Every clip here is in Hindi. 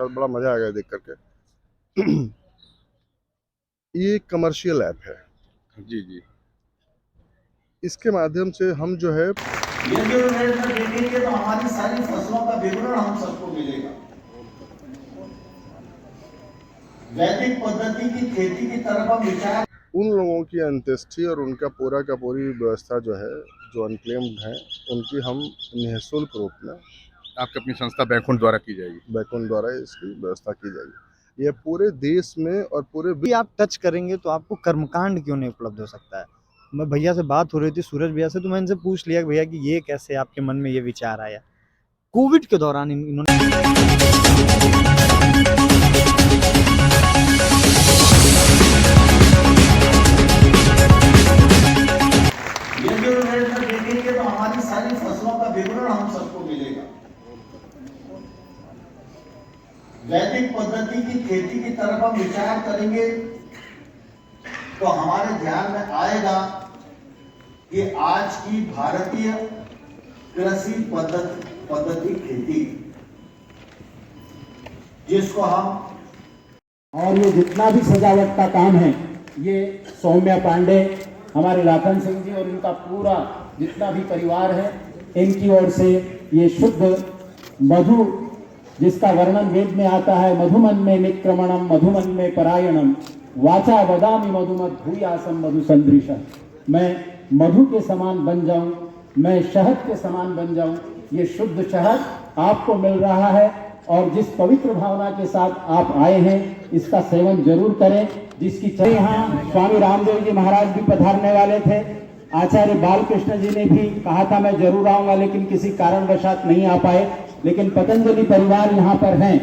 अच्छा, बड़ा मज़ा आ गया देख करके। ये एक कमर्शियल ऐप है। जी जी। इसके माध्यम से हम जो है ये जो रेट में देखेंगे तो हमारी सारी फसलों का विवरण हम सबको मिलेगा। वैदिक पद्धति की खेती की तरफ हम विचार, उन लोगों की अंत्येष्टि और उनका पूरा का पूरी व्यवस्था जो है, जो अनक्लेम्ड हैं, उनकी हम निःशुल्क रूप में आपकी अपनी संस्था बैकुंठ द्वारा की जाएगी। बैकुंठ द्वारा इसकी व्यवस्था की जाएगी। ये पूरे देश में और पूरे भी आप टच करेंगे तो आपको कर्मकांड क्यों नहीं उपलब्ध हो सकता है। मैं भैया से बात हो रही थी, सूरज भैया से, तो मैं इनसे पूछ लिया कि भैया कि ये कैसे आपके मन में ये विचार आया। कोविड के दौरान इन्होंने ये जो रेट में देखेंगे तो हमारी सारी फसलों का विवरण हम सबको मिलेगा। वैदिक पद्धति की खेती की तरफ हम विचार करेंगे तो हमारे ध्यान में आएगा कि आज की भारतीय कृषि पद्धति खेती, जिसको हम, और ये जितना भी सजावट का काम है, ये सौम्या पांडे, हमारे लाखन सिंह जी और इनका पूरा जितना भी परिवार है, इनकी ओर से ये शुद्ध मधु, जिसका वर्णन वेद में आता है, मधुमन में निक्रमणम मधुमन में परायणम वाचा वदामि मधुमत भूयासम मधु संदृशम। मैं मधु के समान बन जाऊं, मैं शहद के समान बन जाऊं। ये शुद्ध शहद आपको मिल रहा है और जिस पवित्र भावना के साथ आप आए हैं, इसका सेवन जरूर करें। जिसकी यहाँ स्वामी रामदेव जी महाराज भी पधारने वाले थे। आचार्य बालकृष्ण जी ने भी कहा था मैं जरूर आऊंगा, लेकिन किसी कारणवशात नहीं आ पाए। लेकिन पतंजलि परिवार यहाँ पर हैं,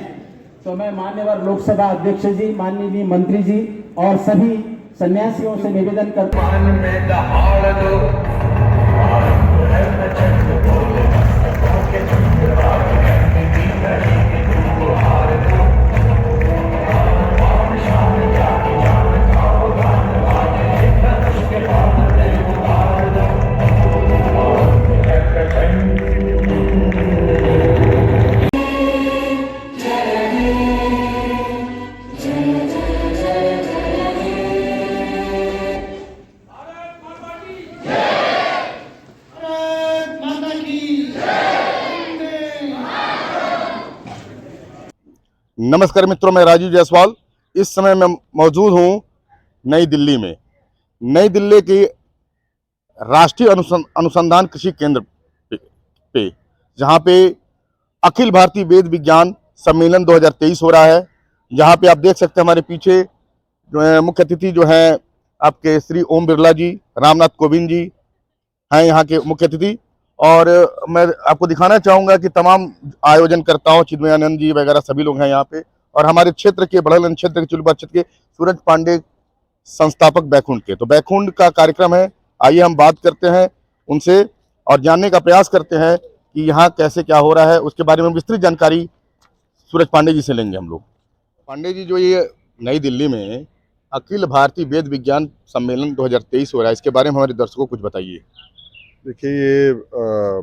तो मैं मान्यवर लोकसभा अध्यक्ष जी, माननीय मंत्री जी और सभी सन्यासियों से निवेदन करता हूँ। नमस्कार मित्रों, मैं राजीव जायसवाल। इस समय मैं मौजूद हूं नई दिल्ली में। नई दिल्ली की राष्ट्रीय अनुसंधान कृषि केंद्र पे जहां पे अखिल भारतीय वेद विज्ञान सम्मेलन 2023 हो रहा है। जहां पे आप देख सकते हैं हमारे पीछे जो है मुख्य अतिथि जो है आपके श्री ओम बिरला जी, रामनाथ कोविंद जी हैं यहाँ के मुख्य अतिथि। और मैं आपको दिखाना चाहूँगा कि तमाम आयोजनकर्ताओं, चिन्मयानंद जी वगैरह सभी लोग हैं यहाँ पे। और हमारे क्षेत्र के, बड़ौलगंज क्षेत्र के, चुलबा क्षेत्र के सूरज पांडे संस्थापक बैकुंठ के, तो बैकुंठ का कार्यक्रम है। आइए हम बात करते हैं उनसे और जानने का प्रयास करते हैं कि यहाँ कैसे क्या हो रहा है। उसके बारे में विस्तृत जानकारी सूरज पांडे जी से लेंगे हम लोग। पांडे जी, जो ये नई दिल्ली में अखिल भारतीय वेद विज्ञान सम्मेलन 2023 हो रहा है, इसके बारे में हमारे दर्शकों को कुछ बताइए। देखिए, ये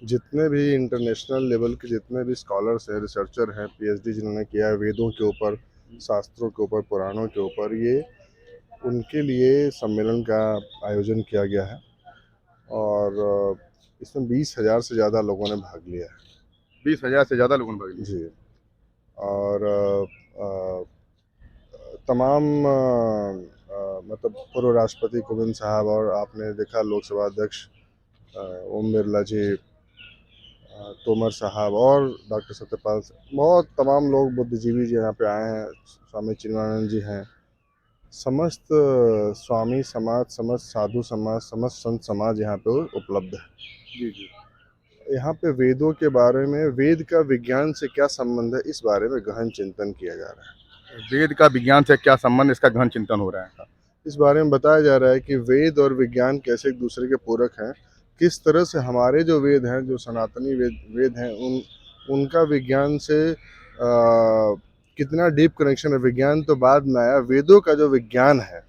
जितने भी इंटरनेशनल लेवल के जितने भी स्कॉलर्स हैं, रिसर्चर हैं, पीएचडी जिन्होंने किया है वेदों के ऊपर, शास्त्रों के ऊपर, पुराणों के ऊपर, ये उनके लिए सम्मेलन का आयोजन किया गया है। और इसमें 20,000 से ज़्यादा लोगों ने भाग लिया है। 20,000 से ज़्यादा लोगों ने भाग लिया जी। और तमाम मतलब पूर्व राष्ट्रपति कोविंद साहब, और आपने देखा लोकसभा अध्यक्ष ओम बिरला जी, तोमर साहब और डॉक्टर सत्यपाल, बहुत तमाम लोग, बुद्धिजीवी जी यहाँ पे आए हैं। स्वामी चिन्मयानंद जी हैं। समस्त स्वामी समाज, समस्त साधु समाज, समस्त संत समाज यहाँ पे उपलब्ध है। जी जी। यहाँ पे वेदों के बारे में, वेद का विज्ञान से क्या संबंध है, इस बारे में गहन चिंतन किया जा रहा है। वेद का विज्ञान से क्या संबंध, इसका गहन चिंतन हो रहा है। इस बारे में बताया जा रहा है कि वेद और विज्ञान कैसे एक दूसरे के पूरक हैं। किस तरह से हमारे जो वेद हैं, जो सनातनी वेद हैं, उनका विज्ञान से कितना डीप कनेक्शन है। विज्ञान तो बाद में आया, वेदों का जो विज्ञान है,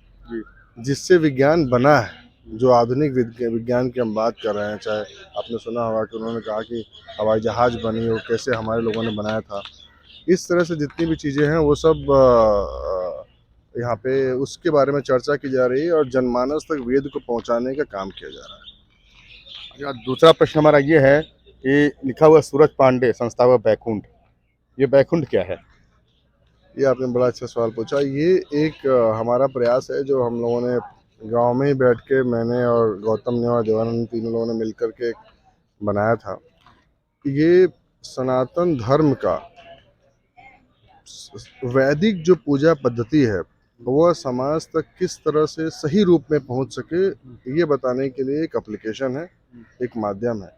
जिससे विज्ञान बना है, जो आधुनिक विज्ञान की हम बात कर रहे हैं। चाहे आपने सुना होगा कि उन्होंने कहा कि हवाई जहाज़ बनी, वो कैसे हमारे लोगों ने बनाया था। इस तरह से जितनी भी चीज़ें हैं वो सब यहाँ पे उसके बारे में चर्चा की जा रही है और जनमानस तक वेद को पहुँचाने का काम किया जा रहा है। अच्छा, दूसरा प्रश्न हमारा ये है कि लिखा हुआ सूरज पांडे संस्थापक बैकुंठ, ये बैकुंठ क्या है? ये आपने बड़ा अच्छा सवाल पूछा। ये एक हमारा प्रयास है जो हम लोगों ने गांव में ही बैठ के मैंने और गौतम ने और देवानंद तीनों लोगों ने मिलकर के बनाया था। ये सनातन धर्म का वैदिक जो पूजा पद्धति है वह समाज तक किस तरह से सही रूप में पहुंच सके, ये बताने के लिए एक एप्लीकेशन है, एक माध्यम है।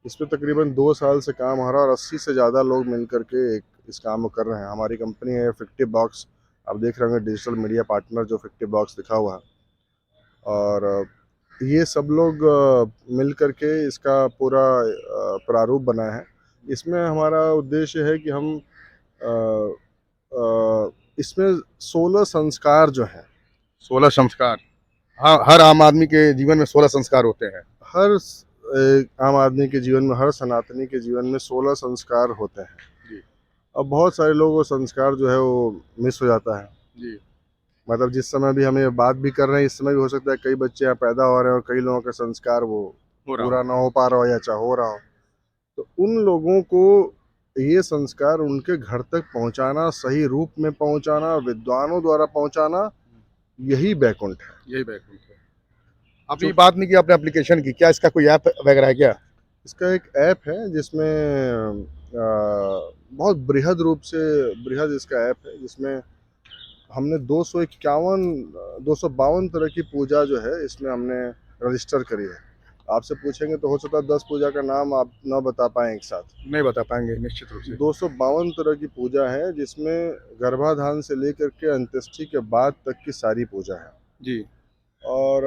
इस पे तकरीबन 2 साल से काम हो रहा है और 80 से ज़्यादा लोग मिल करके इस काम को कर रहे हैं। हमारी कंपनी है फिक्टिव बॉक्स, आप देख रहे होंगे डिजिटल मीडिया पार्टनर जो फिक्टिव बॉक्स लिखा हुआ है। और ये सब लोग मिल करके इसका पूरा प्रारूप बनाया है। इसमें हमारा उद्देश्य है कि हम इसमें 16 संस्कार जो हैं, 16 संस्कार। हाँ, हर आम आदमी के जीवन में 16 संस्कार होते हैं। हर आम आदमी के जीवन में, हर सनातनी के जीवन में 16 संस्कार होते हैं। जी। अब बहुत सारे लोग वो संस्कार जो है वो मिस हो जाता है। जी। मतलब जिस समय भी हम ये बात भी कर रहे हैं, इस समय भी हो सकता है कई बच्चे यहाँ पैदा हो रहे हैं और कई लोगों का संस्कार वो हो रहा पूरा ना हो पा रहा हो या चाहे हो रहा हो। तो उन लोगों को ये संस्कार उनके घर तक पहुंचाना, सही रूप में पहुंचाना, विद्वानों द्वारा पहुंचाना, यही बैकुंठ है। यही बैकुंठ है। आपने ये बात नहीं की आपने एप्लीकेशन की, क्या इसका कोई ऐप वगैरह है क्या? इसका एक ऐप है जिसमें बहुत बृहद रूप से बृहद इसका ऐप है, जिसमें हमने 252 तरह की पूजा जो है इसमें हमने रजिस्टर करी है। आपसे पूछेंगे तो हो सकता है 10 पूजा का नाम आप ना बता पाएँ एक साथ। नहीं बता पाएंगे निश्चित रूप से। 252 तरह की पूजा है जिसमें गर्भाधान से लेकर के अंत्येष्टि के बाद तक की सारी पूजा है। जी। और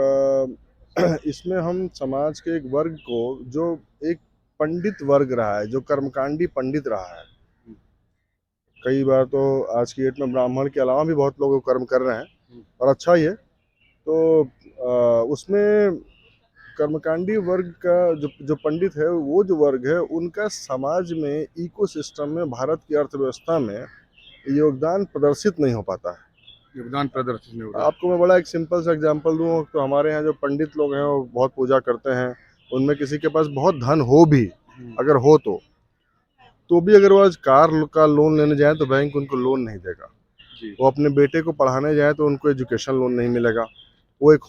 इसमें हम समाज के एक वर्ग को, जो एक पंडित वर्ग रहा है, जो कर्मकांडी पंडित रहा है, कई बार तो आज की डेट में ब्राह्मण के अलावा भी बहुत लोग कर्म कर रहे हैं और अच्छा ही है। तो उसमें कर्मकांडी वर्ग का जो पंडित है, वो जो वर्ग है, उनका समाज में, इकोसिस्टम में, भारत की अर्थव्यवस्था में योगदान प्रदर्शित नहीं हो पाता है। योगदान प्रदर्शित नहीं हो रहा। आपको मैं बड़ा एक सिंपल सा एग्जांपल दूं तो हमारे यहाँ जो पंडित लोग हैं वो बहुत पूजा करते हैं, उनमें किसी के पास बहुत धन हो भी, अगर हो तो भी अगर वो आज कार का लोन लेने जाए तो बैंक उनको लोन नहीं देगा। जी। वो अपने बेटे को पढ़ाने जाए तो उनको एजुकेशन लोन नहीं मिलेगा। वो एक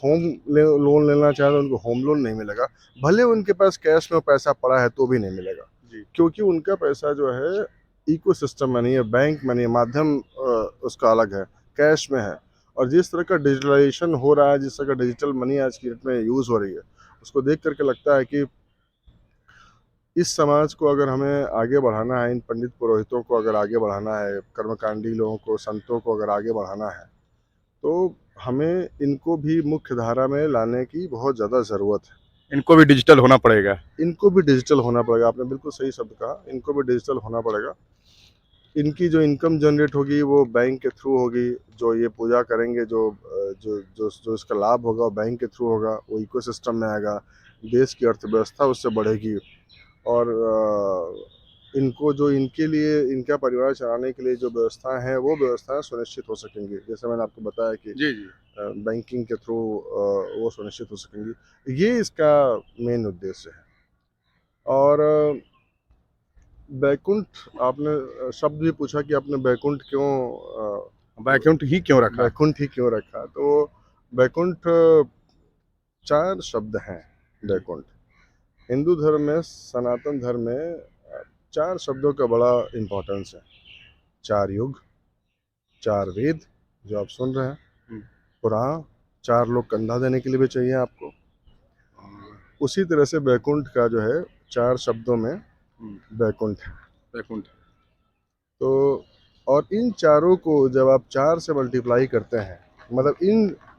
लोन लेना चाहे तो उनको होम लोन नहीं मिलेगा। भले उनके पास कैश में पैसा पड़ा है तो भी नहीं मिलेगा। जी। क्योंकि उनका पैसा जो है इकोसिस्टम में नहीं है, बैंक में नहीं है, माध्यम उसका अलग है, कैश में है। और जिस तरह का डिजिटलाइजेशन हो रहा है, जिस तरह का डिजिटल मनी आज की डेट में यूज़ हो रही है, उसको देख करके लगता है कि इस समाज को अगर हमें आगे बढ़ाना है, इन पंडित पुरोहितों को अगर आगे बढ़ाना है, कर्मकांडी लोगों को, संतों को अगर आगे बढ़ाना है, तो हमें इनको भी मुख्य धारा में लाने की बहुत ज़्यादा ज़रूरत है। इनको भी डिजिटल होना पड़ेगा। इनको भी डिजिटल होना पड़ेगा। आपने बिल्कुल सही शब्द कहा, इनको भी डिजिटल होना पड़ेगा। इनकी जो इनकम जनरेट होगी वो बैंक के थ्रू होगी। जो ये पूजा करेंगे, जो इसका लाभ होगा वो बैंक के थ्रू होगा, वो इकोसिस्टम में आएगा, देश की अर्थव्यवस्था उससे बढ़ेगी। और इनको जो इनके लिए, इनका परिवार चलाने के लिए जो व्यवस्थाएं हैं, वो व्यवस्थाएं सुनिश्चित हो सकेंगी। जैसे मैंने आपको बताया कि जी। जी। बैंकिंग के थ्रू वो सुनिश्चित हो सकेंगी। ये इसका मेन उद्देश्य है। और बैकुंठ, आपने शब्द भी पूछा कि आपने बैकुंठ क्यों बैकुंठ ही क्यों रखा? बैकुंठ ही क्यों रखा। तो बैकुंठ 4 शब्द हैं। बैकुंठ हिंदू धर्म में, सनातन धर्म में 4 शब्दों का बड़ा इम्पोर्टेंस है। 4 युग, 4 वेद जो आप सुन रहे हैं, पुराण, 4 लोग कंधा देने के लिए भी चाहिए आपको। उसी तरह से बैकुंठ का जो है 4 शब्दों में बैकुंठ है। बैकुंठ। तो और इन चारों को जब आप 4 से मल्टीप्लाई करते हैं, मतलब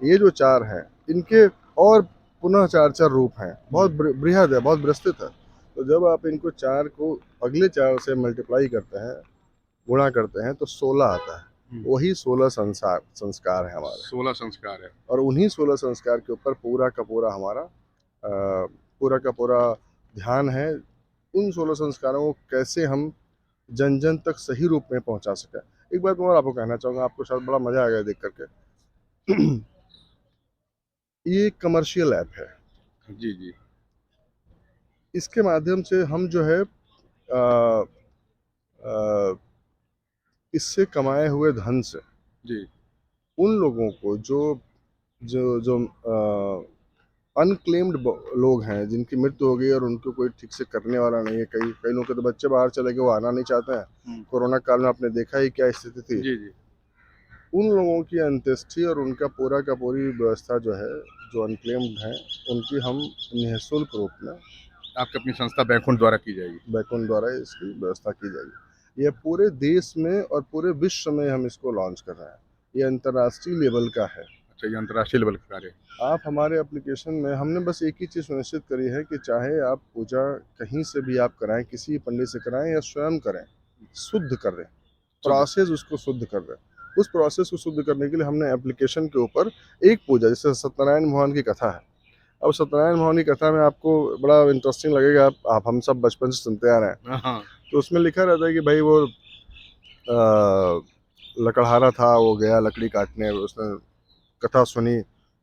ये जो 4 हैं, इनके और पुनः 4 रूप हैं, बहुत बृहद है, बहुत विस्तृत है। तो जब आप इनको 4 को अगले 4 से मल्टीप्लाई करते हैं, गुणा करते हैं, तो 16 आता है। वही 16 संस्कार है हमारे। 16 संस्कार है। और उन्हीं 16 संस्कार के ऊपर पूरा का पूरा हमारा पूरा का पूरा ध्यान है। उन 16 संस्कारों को कैसे हम जन जन तक सही रूप में पहुंचा सके। एक बात मैं और आपको कहना चाहूँगा, आपको शायद बड़ा मज़ा आएगा देख करके। ये एक कमर्शियल ऐप है। जी जी इसके माध्यम से हम जो है अ, अ, इससे कमाए हुए धन से जी उन लोगों को जो जो जो अनक्लेम्ड लोग हैं, जिनकी मृत्यु हो गई और उनको कोई ठीक से करने वाला नहीं है, कई कई लोगों के तो बच्चे बाहर चले गए, वो आना नहीं चाहते हैं। कोरोना काल में आपने देखा ही क्या स्थिति थी। जी जी उन लोगों की अंत्येष्टि और उनका पूरा का पूरी व्यवस्था जो है, जो अनक्लेम्ड हैं, उनकी हम निःशुल्क रूप में आपकी अपनी संस्था बैकुंठ द्वारा की जाएगी। बैकुंठ द्वारा इसकी व्यवस्था की जाएगी। यह पूरे देश में और पूरे विश्व में हम इसको लॉन्च कर रहे हैं। ये अंतर्राष्ट्रीय लेवल का है। अच्छा, ये अंतर्राष्ट्रीय लेवल का कार्य है। आप हमारे एप्लीकेशन में हमने बस एक ही चीज़ सुनिश्चित करी है कि चाहे आप पूजा कहीं से भी आप कराएं, किसी पंडित से कराएं या स्वयं करें, शुद्ध कर दें, प्रोसेस उसको शुद्ध कर दें। उस प्रोसेस को शुद्ध करने के लिए हमने एप्लीकेशन के ऊपर एक पूजा, जैसे सत्यनारायण भगवान की कथा है। अब सत्यनारायण भगवान की कथा में आपको बड़ा इंटरेस्टिंग लगेगा, आप हम सब बचपन से सुनते आ रहे हैं। हाँ तो उसमें लिखा रहता है कि भाई वो लकड़हारा था, वो गया लकड़ी काटने, उसने कथा सुनी,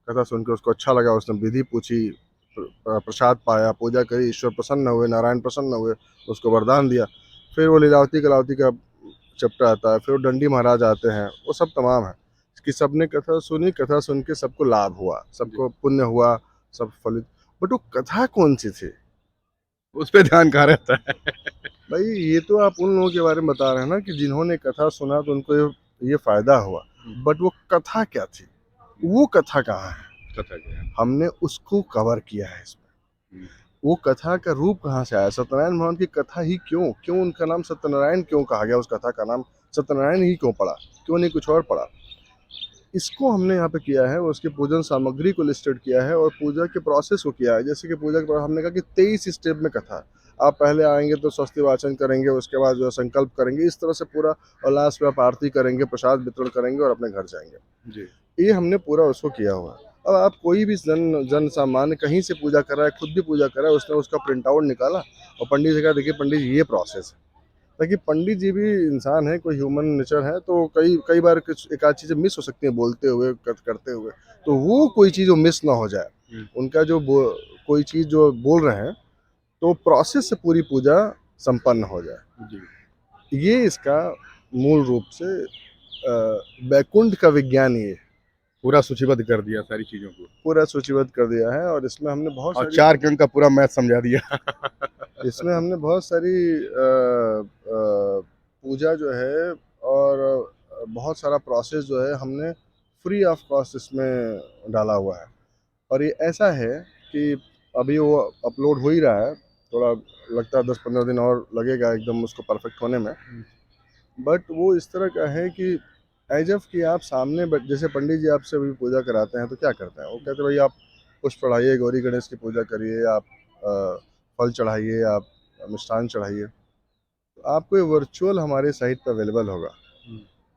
कथा सुन के उसको अच्छा लगा, उसने विधि पूछी, प्रसाद पाया, पूजा करी, ईश्वर प्रसन्न हुए, नारायण प्रसन्न हुए, उसको वरदान दिया। फिर वो लीलावती कलावती का चैप्टर आता है, फिर वो दंडी महाराज आते हैं, वो सब तमाम है कि सबने कथा सुनी, कथा सुन के सबको लाभ हुआ, सबको पुण्य हुआ, सब फलित। बट वो कथा कौन सी थी उस पर ध्यान कहाँ रहता है। भाई? ये तो आप उन लोगों के बारे में बता रहे हैं ना कि जिन्होंने कथा सुना तो उनको ये फायदा हुआ, बट वो कथा क्या थी, वो कथा कहाँ है? कथा क्या है? हमने उसको कवर किया है इसमें। वो कथा का रूप कहाँ से आया, सत्यनारायण भगवान की कथा ही क्यों क्यों उनका नाम सत्यनारायण क्यों कहा गया, उस कथा का नाम सत्यनारायण ही क्यों पड़ा, क्यों नहीं कुछ और पड़ा? इसको हमने यहाँ पे किया है, उसकी पूजन सामग्री को लिस्टेड किया है और पूजा के प्रोसेस को किया है। जैसे कि पूजा के हमने कहा कि 23 स्टेप में कथा है। आप पहले आएंगे तो स्वस्ति वाचन करेंगे, उसके बाद जो है संकल्प करेंगे, इस तरह से पूरा, और लास्ट में आप आरती करेंगे, प्रसाद वितरण करेंगे और अपने घर जाएंगे। जी ये हमने पूरा उसको किया हुआ है। अब आप कोई भी जन सामान्य कहीं से पूजा कर रहा है, खुद भी पूजा कर रहा है, उसने उसका प्रिंट आउट निकाला और पंडित जी का, देखिए पंडित जी ये प्रोसेस है, ताकि पंडित जी भी इंसान है, कोई ह्यूमन नेचर है, तो कई कई बार कुछ एक आध चीज़ें मिस हो सकती हैं बोलते हुए, करते हुए, तो वो कोई चीज़ वो मिस ना हो जाए। उनका जो कोई चीज़ जो बोल रहे हैं, तो प्रोसेस से पूरी पूजा संपन्न हो जाए। जी ये इसका मूल रूप से बैकुंठ का विज्ञान ये पूरा सूचीबद्ध कर दिया सारी चीजों को, पूरा सूचीबद्ध कर दिया है। और इसमें हमने बहुत और सारी 4 अंक का पूरा मैथ समझा दिया। इसमें हमने बहुत सारी पूजा जो है और बहुत सारा प्रोसेस जो है हमने फ्री ऑफ कॉस्ट इसमें डाला हुआ है। और ये ऐसा है कि अभी वो अपलोड हो ही रहा है, थोड़ा लगता है 10-15 दिन और लगेगा एकदम उसको परफेक्ट होने में। बट वो इस तरह का है कि एज एफ कि आप सामने जैसे पंडित जी आपसे भी पूजा कराते हैं तो क्या करते हैं, वो कहते हैं भाई आप पुष्प चढ़ाइए, गौरी गणेश की पूजा करिए, आप फल चढ़ाइए, आप मिष्ठान चढ़ाइए। तो आपको ये वर्चुअल हमारे साइट पर अवेलेबल होगा,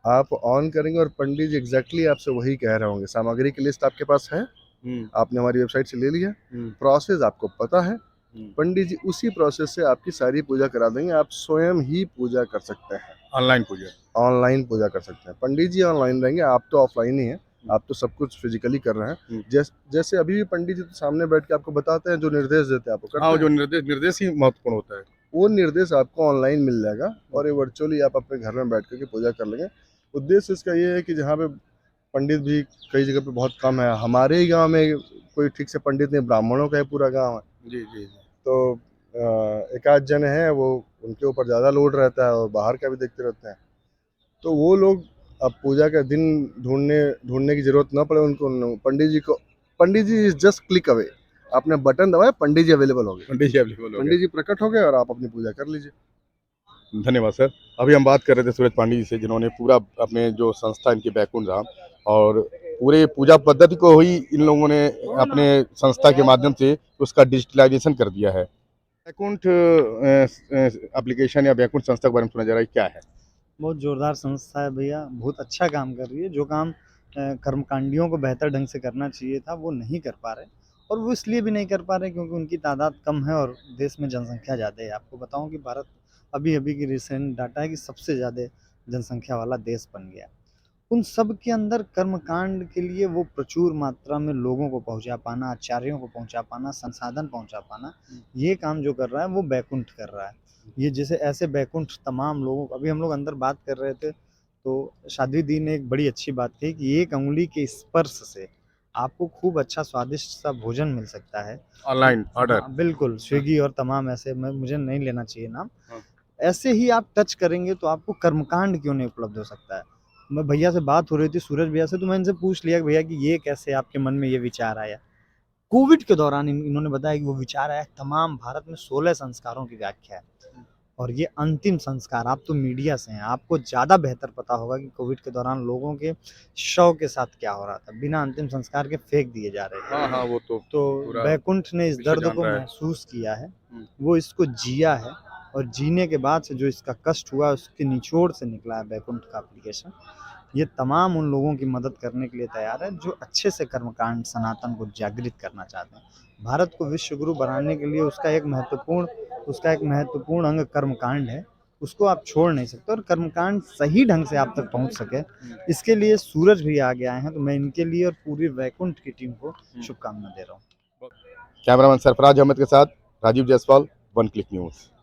आप ऑन करेंगे और पंडित जी एग्जैक्टली आपसे वही कह रहे होंगे। सामग्री की लिस्ट आपके पास है, आपने हमारी वेबसाइट से ले लिया, प्रोसेस आपको पता है, पंडित जी उसी प्रोसेस से आपकी सारी पूजा करा देंगे। आप स्वयं ही पूजा कर सकते हैं, ऑनलाइन पूजा। ऑनलाइन पूजा कर सकते हैं। पंडित जी ऑनलाइन रहेंगे, आप तो ऑफलाइन ही हैं, आप तो सब कुछ फिजिकली कर रहे हैं। जैसे अभी भी पंडित जी तो सामने बैठ के आपको बताते हैं, जो निर्देश देते हैं आपको करते हाँ, हैं। जो निर्देश ही महत्वपूर्ण होता है। वो निर्देश आपको ऑनलाइन मिल जाएगा और ये वर्चुअली आप अपने घर में बैठ करके पूजा कर लेंगे। उद्देश्य इसका ये है कि जहाँ पे पंडित भी कई जगह पे बहुत कम है, हमारे ही गांव में कोई ठीक से पंडित नहीं, ब्राह्मणों का ही पूरा गांव है। जी जी तो एक आध जन है, वो उनके ऊपर ज़्यादा लोड रहता है और बाहर का भी देखते रहते हैं, तो वो लोग अब पूजा का दिन ढूंढने की जरूरत ना पड़े उनको, पंडित जी को, पंडित जी इज जस्ट क्लिक अवे, आपने बटन दबाया, पंडित जी अवेलेबल हो गए, पंडित जी अवेलेबल हो पंडित जी प्रकट हो गए और आप अपनी पूजा कर लीजिए। गए। धन्यवाद सर। अभी हम बात कर रहे थे सूरज पांडे जी से, जिन्होंने पूरा अपने जो संस्था इनकी बैकुंठ धाम और पूरे पूजा पद्धति को ही इन लोगों ने अपने संस्था के माध्यम से उसका डिजिटलाइजेशन कर दिया है। बैकुंठ एप्लीकेशन या बैकुंठ संस्था के बारे में सुना जा रहा है, क्या है? बहुत ज़ोरदार संस्था है भैया, बहुत अच्छा काम कर रही है। जो काम कर्मकांडियों को बेहतर ढंग से करना चाहिए था, वो नहीं कर पा रहे, और वो इसलिए भी नहीं कर पा रहे क्योंकि उनकी तादाद कम है और देश में जनसंख्या ज़्यादा है। आपको बताऊं कि भारत अभी अभी की रिसेंट डाटा है कि सबसे ज़्यादा जनसंख्या वाला देश बन गया। उन सब के अंदर कर्मकांड के लिए वो प्रचुर मात्रा में लोगों को पहुंचा पाना, आचार्यों को पहुंचा पाना, संसाधन पहुंचा पाना, ये काम जो कर रहा है वो बैकुंठ कर रहा है। ये जैसे ऐसे बैकुंठ तमाम लोगों अभी हम लोग अंदर बात कर रहे थे तो साध्वी दी ने एक बड़ी अच्छी बात कही कि एक अंगुली के स्पर्श से आपको खूब अच्छा स्वादिष्ट सा भोजन मिल सकता है। Online order. हाँ, बिल्कुल स्विगी और तमाम ऐसे मुझे नहीं लेना चाहिए नाम। हाँ। ऐसे ही आप टच करेंगे तो आपको कर्मकांड क्यों नहीं उपलब्ध हो सकता है। मैं भैया से बात हो रही थी सूरज भैया से, तो मैं इनसे पूछ लिया कि भैया कि ये कैसे आपके मन में ये विचार आया। कोविड के दौरान इन्होंने बताया कि वो विचार आया तमाम भारत में 16 संस्कारों की व्याख्या है और ये अंतिम संस्कार। आप तो मीडिया से हैं, आपको ज़्यादा बेहतर पता होगा कि कोविड के दौरान लोगों के शव के साथ क्या हो रहा था, बिना अंतिम संस्कार के फेंक दिए जा रहे थे। हाँ हाँ, वो तो तो बैकुंठ ने इस विषय दर्द जान को रहा है। महसूस किया है, वो इसको जिया है और जीने के बाद से जो इसका कष्ट हुआ उसके निचोड़ से निकला है बैकुंठ का एप्लीकेशन। ये तमाम उन लोगों की मदद करने के लिए तैयार है जो अच्छे से कर्मकांड सनातन को जागृत करना चाहते हैं। भारत को विश्व गुरु बनाने के लिए उसका एक महत्वपूर्ण अंग कर्मकांड है, उसको आप छोड़ नहीं सकते और कर्मकांड सही ढंग से आप तक पहुंच सके, इसके लिए सूरज भी आगे आए हैं। तो मैं इनके लिए और पूरी वैकुंठ की टीम को शुभकामना दे रहा हूँ। कैमरामैन सरफराज अहमद के साथ Rajeev Jaiswal, one click news.